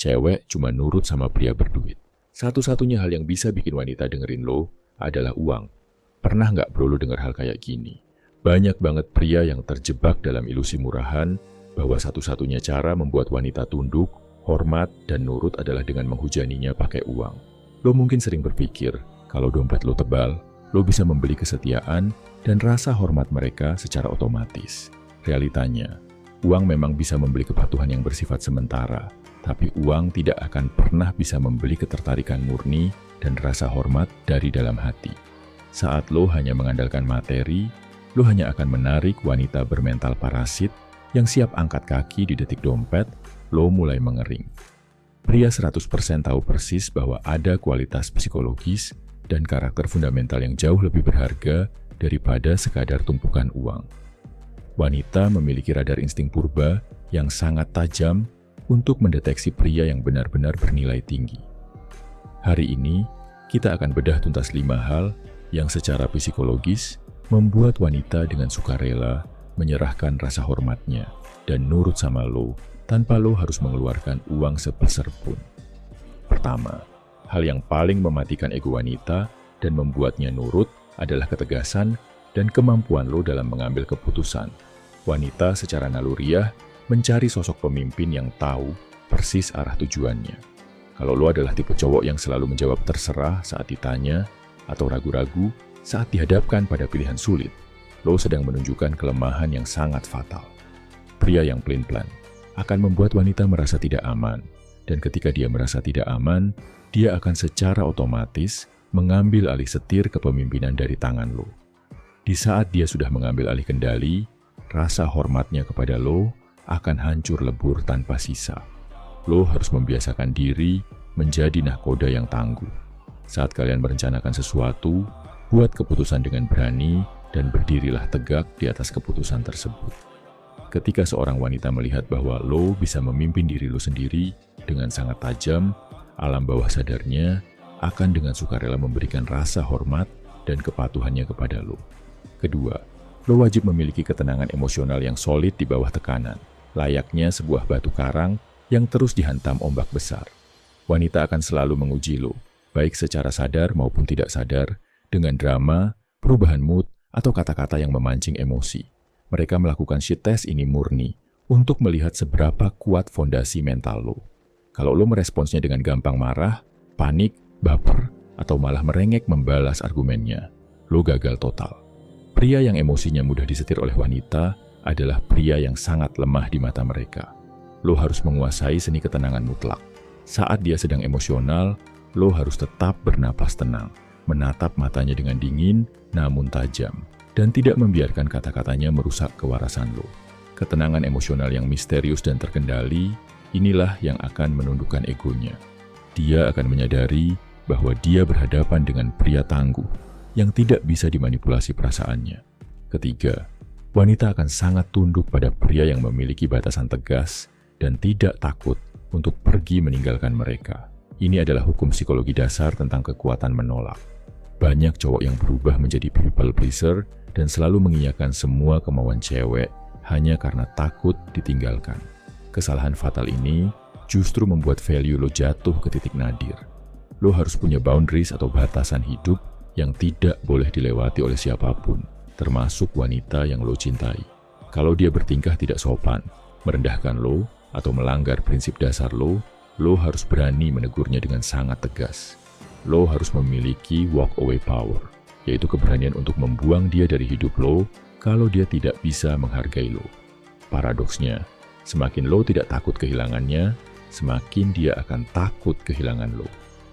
Cewek cuma nurut sama pria berduit. Satu-satunya hal yang bisa bikin wanita dengerin lo adalah uang. Pernah nggak bro lo denger hal kayak gini? Banyak banget pria yang terjebak dalam ilusi murahan bahwa satu-satunya cara membuat wanita tunduk, hormat, dan nurut adalah dengan menghujaninya pakai uang. Lo mungkin sering berpikir, kalau dompet lo tebal, lo bisa membeli kesetiaan dan rasa hormat mereka secara otomatis. Realitanya, uang memang bisa membeli kepatuhan yang bersifat sementara, tapi uang tidak akan pernah bisa membeli ketertarikan murni dan rasa hormat dari dalam hati. Saat lo hanya mengandalkan materi, lo hanya akan menarik wanita bermental parasit yang siap angkat kaki di detik dompet, lo mulai mengering. Pria 100% tahu persis bahwa ada kualitas psikologis dan karakter fundamental yang jauh lebih berharga daripada sekadar tumpukan uang. Wanita memiliki radar insting purba yang sangat tajam untuk mendeteksi pria yang benar-benar bernilai tinggi. Hari ini, kita akan bedah tuntas 5 hal yang secara psikologis membuat wanita dengan sukarela menyerahkan rasa hormatnya dan nurut sama lo tanpa lo harus mengeluarkan uang sepeser pun. Pertama, hal yang paling mematikan ego wanita dan membuatnya nurut adalah ketegasan dan kemampuan lo dalam mengambil keputusan. Wanita secara naluriah mencari sosok pemimpin yang tahu persis arah tujuannya. Kalau lo adalah tipe cowok yang selalu menjawab terserah saat ditanya atau ragu-ragu saat dihadapkan pada pilihan sulit, lo sedang menunjukkan kelemahan yang sangat fatal. Pria yang pelin-pelan akan membuat wanita merasa tidak aman, dan ketika dia merasa tidak aman, dia akan secara otomatis mengambil alih setir kepemimpinan dari tangan lo. Di saat dia sudah mengambil alih kendali, rasa hormatnya kepada lo akan hancur lebur tanpa sisa. Lo harus membiasakan diri menjadi nahkoda yang tangguh. Saat kalian merencanakan sesuatu, buat keputusan dengan berani dan berdirilah tegak di atas keputusan tersebut. Ketika seorang wanita melihat bahwa lo bisa memimpin diri lo sendiri dengan sangat tajam, alam bawah sadarnya akan dengan sukarela memberikan rasa hormat dan kepatuhannya kepada lo. Kedua, lo wajib memiliki ketenangan emosional yang solid di bawah tekanan, layaknya sebuah batu karang yang terus dihantam ombak besar. Wanita akan selalu menguji lo, baik secara sadar maupun tidak sadar, dengan drama, perubahan mood, atau kata-kata yang memancing emosi. Mereka melakukan shit test ini murni untuk melihat seberapa kuat fondasi mental lo. Kalau lo meresponsnya dengan gampang marah, panik, baper, atau malah merengek membalas argumennya, lo gagal total. Pria yang emosinya mudah disetir oleh wanita adalah pria yang sangat lemah di mata mereka. Lo harus menguasai seni ketenangan mutlak. Saat dia sedang emosional, lo harus tetap bernapas tenang, menatap matanya dengan dingin namun tajam, dan tidak membiarkan kata-katanya merusak kewarasan lo. Ketenangan emosional yang misterius dan terkendali, inilah yang akan menundukkan egonya. Dia akan menyadari bahwa dia berhadapan dengan pria tangguh yang tidak bisa dimanipulasi perasaannya. Ketiga, wanita akan sangat tunduk pada pria yang memiliki batasan tegas dan tidak takut untuk pergi meninggalkan mereka. Ini adalah hukum psikologi dasar tentang kekuatan menolak. Banyak cowok yang berubah menjadi people pleaser dan selalu mengiyakan semua kemauan cewek hanya karena takut ditinggalkan. Kesalahan fatal ini justru membuat value lo jatuh ke titik nadir. Lo harus punya boundaries atau batasan hidup yang tidak boleh dilewati oleh siapapun, termasuk wanita yang lo cintai. Kalau dia bertingkah tidak sopan, merendahkan lo, atau melanggar prinsip dasar lo harus berani menegurnya dengan sangat tegas. Lo harus memiliki walk away power, yaitu keberanian untuk membuang dia dari hidup lo kalau dia tidak bisa menghargai lo. Paradoksnya, semakin lo tidak takut kehilangannya, semakin dia akan takut kehilangan lo.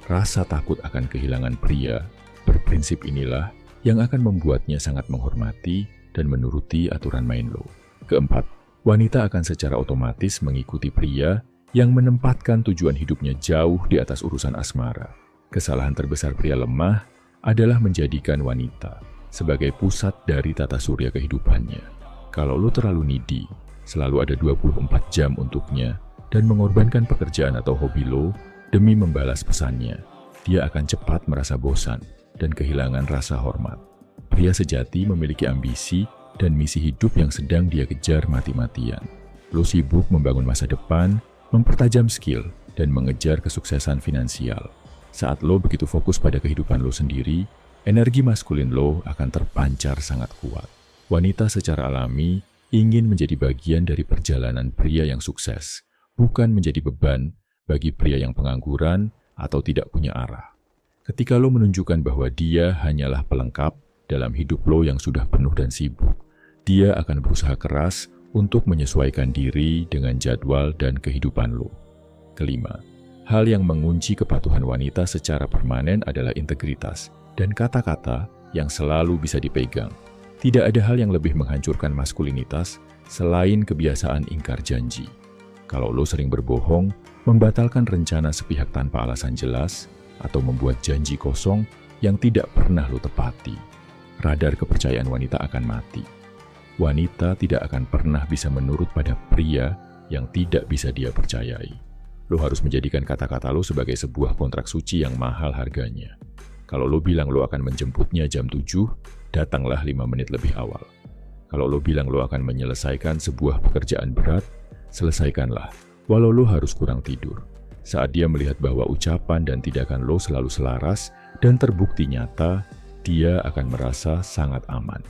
Rasa takut akan kehilangan pria berprinsip inilah yang akan membuatnya sangat menghormati dan menuruti aturan main lo. Keempat, wanita akan secara otomatis mengikuti pria yang menempatkan tujuan hidupnya jauh di atas urusan asmara. Kesalahan terbesar pria lemah adalah menjadikan wanita sebagai pusat dari tata surya kehidupannya. Kalau lo terlalu needy, selalu ada 24 jam untuknya, dan mengorbankan pekerjaan atau hobi lo demi membalas pesannya, dia akan cepat merasa bosan dan kehilangan rasa hormat. Pria sejati memiliki ambisi dan misi hidup yang sedang dia kejar mati-matian. Lo sibuk membangun masa depan, mempertajam skill, dan mengejar kesuksesan finansial. Saat lo begitu fokus pada kehidupan lo sendiri, energi maskulin lo akan terpancar sangat kuat. Wanita secara alami ingin menjadi bagian dari perjalanan pria yang sukses, bukan menjadi beban bagi pria yang pengangguran atau tidak punya arah. Ketika lo menunjukkan bahwa dia hanyalah pelengkap dalam hidup lo yang sudah penuh dan sibuk, dia akan berusaha keras untuk menyesuaikan diri dengan jadwal dan kehidupan lo. Kelima, hal yang mengunci kepatuhan wanita secara permanen adalah integritas dan kata-kata yang selalu bisa dipegang. Tidak ada hal yang lebih menghancurkan maskulinitas selain kebiasaan ingkar janji. Kalau lo sering berbohong, membatalkan rencana sepihak tanpa alasan jelas, atau membuat janji kosong yang tidak pernah lo tepati, radar kepercayaan wanita akan mati. Wanita tidak akan pernah bisa menurut pada pria yang tidak bisa dia percayai. Lo harus menjadikan kata-kata lo sebagai sebuah kontrak suci yang mahal harganya. Kalau lo bilang lo akan menjemputnya jam 7, datanglah 5 menit lebih awal. Kalau lo bilang lo akan menyelesaikan sebuah pekerjaan berat, selesaikanlah, walau lo harus kurang tidur. Saat dia melihat bahwa ucapan dan tindakan lo selalu selaras dan terbukti nyata, dia akan merasa sangat aman.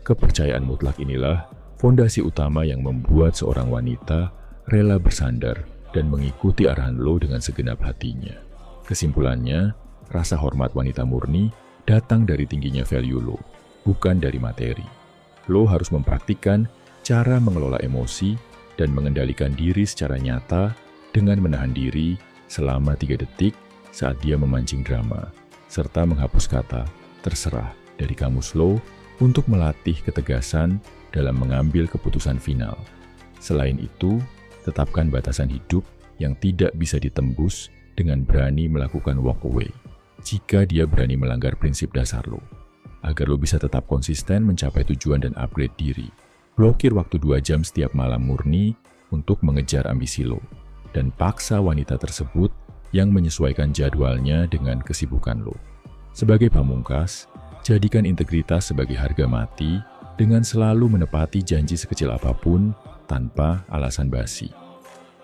Kepercayaan mutlak inilah fondasi utama yang membuat seorang wanita rela bersandar dan mengikuti arahan lo dengan segenap hatinya. Kesimpulannya, rasa hormat wanita murni datang dari tingginya value lo, bukan dari materi. Lo harus mempraktikkan cara mengelola emosi dan mengendalikan diri secara nyata dengan menahan diri selama 3 detik saat dia memancing drama, serta menghapus kata terserah dari kamus lo untuk melatih ketegasan dalam mengambil keputusan final. Selain itu, tetapkan batasan hidup yang tidak bisa ditembus dengan berani melakukan walk away jika dia berani melanggar prinsip dasar lo. Agar lo bisa tetap konsisten mencapai tujuan dan upgrade diri, blokir waktu 2 jam setiap malam murni untuk mengejar ambisi lo, dan paksa wanita tersebut yang menyesuaikan jadwalnya dengan kesibukan lo. Sebagai pamungkas, jadikan integritas sebagai harga mati dengan selalu menepati janji sekecil apapun tanpa alasan basi.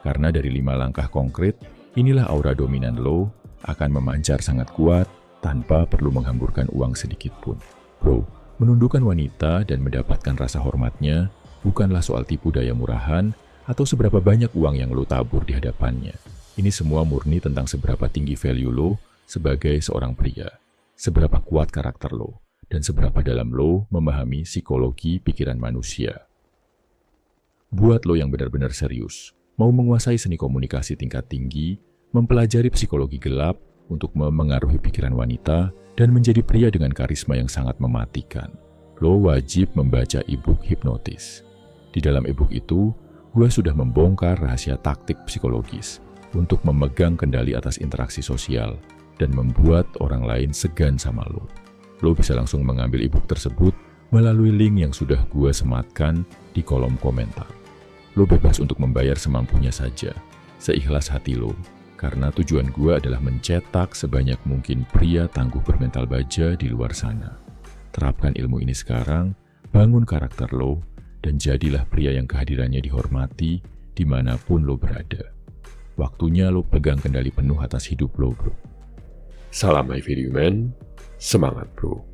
Karena dari 5 langkah konkret, inilah aura dominan lo akan memancar sangat kuat tanpa perlu menghamburkan uang sedikit pun. Bro, menundukkan wanita dan mendapatkan rasa hormatnya bukanlah soal tipu daya murahan atau seberapa banyak uang yang lo tabur di hadapannya. Ini semua murni tentang seberapa tinggi value lo sebagai seorang pria, seberapa kuat karakter lo, dan seberapa dalam lo memahami psikologi pikiran manusia. Buat lo yang benar-benar serius, mau menguasai seni komunikasi tingkat tinggi, mempelajari psikologi gelap untuk memengaruhi pikiran wanita, dan menjadi pria dengan karisma yang sangat mematikan, lo wajib membaca e-book Hipnotis. Di dalam e-book itu, gue sudah membongkar rahasia taktik psikologis untuk memegang kendali atas interaksi sosial dan membuat orang lain segan sama lo. Lo bisa langsung mengambil e-book tersebut melalui link yang sudah gue sematkan di kolom komentar. Lo bebas untuk membayar semampunya saja, seikhlas hati lo, karena tujuan gue adalah mencetak sebanyak mungkin pria tangguh bermental baja di luar sana. Terapkan ilmu ini sekarang, bangun karakter lo, dan jadilah pria yang kehadirannya dihormati dimanapun lo berada. Waktunya lo pegang kendali penuh atas hidup lo, bro. Salam My Video Man, semangat bro.